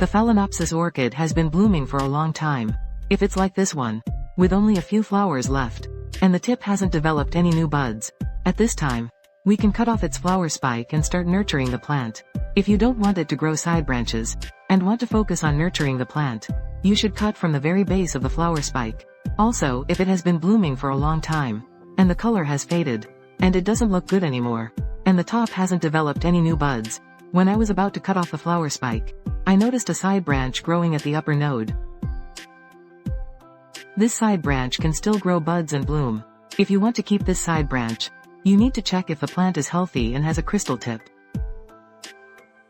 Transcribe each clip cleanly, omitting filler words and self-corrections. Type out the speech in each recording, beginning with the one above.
The Phalaenopsis orchid has been blooming for a long time. If it's like this one, with only a few flowers left, and the tip hasn't developed any new buds, at this time, we can cut off its flower spike and start nurturing the plant. If you don't want it to grow side branches, and want to focus on nurturing the plant, you should cut from the very base of the flower spike. Also, if it has been blooming for a long time, and the color has faded, and it doesn't look good anymore, and the top hasn't developed any new buds, when I was about to cut off the flower spike, I noticed a side branch growing at the upper node. This side branch can still grow buds and bloom. If you want to keep this side branch, you need to check if the plant is healthy and has a crystal tip.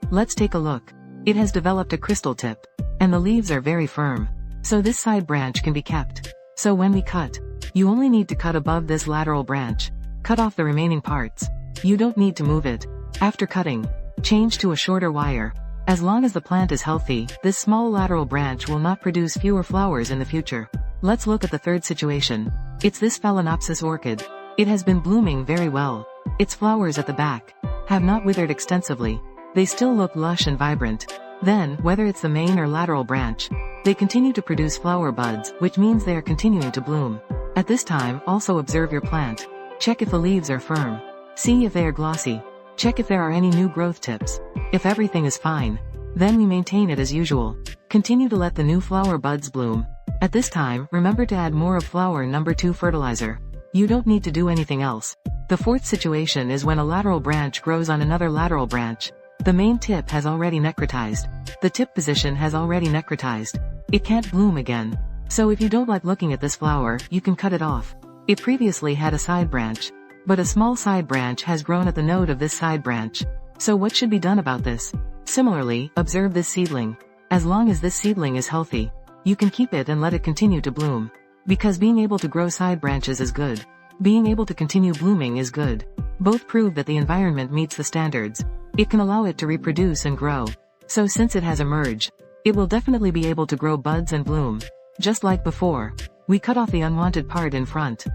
Let's take a look. It has developed a crystal tip, and the leaves are very firm, so this side branch can be kept. So when we cut, you only need to cut above this lateral branch. Cut off the remaining parts. You don't need to move it. After cutting, change to a shorter wire. As long as the plant is healthy, this small lateral branch will not produce fewer flowers in the future. Let's look at the third situation. It's this Phalaenopsis orchid. It has been blooming very well. Its flowers at the back have not withered extensively. They still look lush and vibrant. Then, whether it's the main or lateral branch, they continue to produce flower buds, which means they are continuing to bloom. At this time, also observe your plant. Check if the leaves are firm. See if they are glossy. Check if there are any new growth tips. If everything is fine, then we maintain it as usual. Continue to let the new flower buds bloom. At this time, remember to add more of flower number 2 fertilizer. You don't need to do anything else. The fourth situation is when a lateral branch grows on another lateral branch. The main tip has already necrotized. The tip position has already necrotized. It can't bloom again. So if you don't like looking at this flower, you can cut it off. It previously had a side branch, but a small side branch has grown at the node of this side branch. So what should be done about this? Similarly, observe this seedling. As long as this seedling is healthy, you can keep it and let it continue to bloom. Because being able to grow side branches is good. Being able to continue blooming is good. Both prove that the environment meets the standards. It can allow it to reproduce and grow. So since it has emerged, it will definitely be able to grow buds and bloom. Just like before, we cut off the unwanted part in front.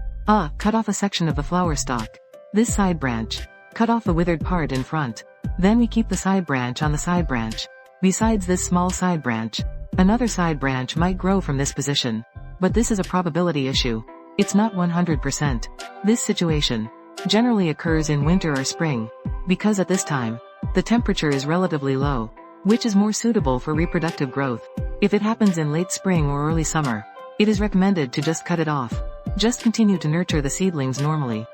Cut off a section of the flower stalk. This side branch. Cut off the withered part in front. Then we keep the side branch on the side branch. Besides this small side branch, another side branch might grow from this position. But this is a probability issue. It's not 100%. This situation generally occurs in winter or spring, because at this time, the temperature is relatively low, which is more suitable for reproductive growth. If it happens in late spring or early summer, it is recommended to just cut it off. Just continue to nurture the seedlings normally.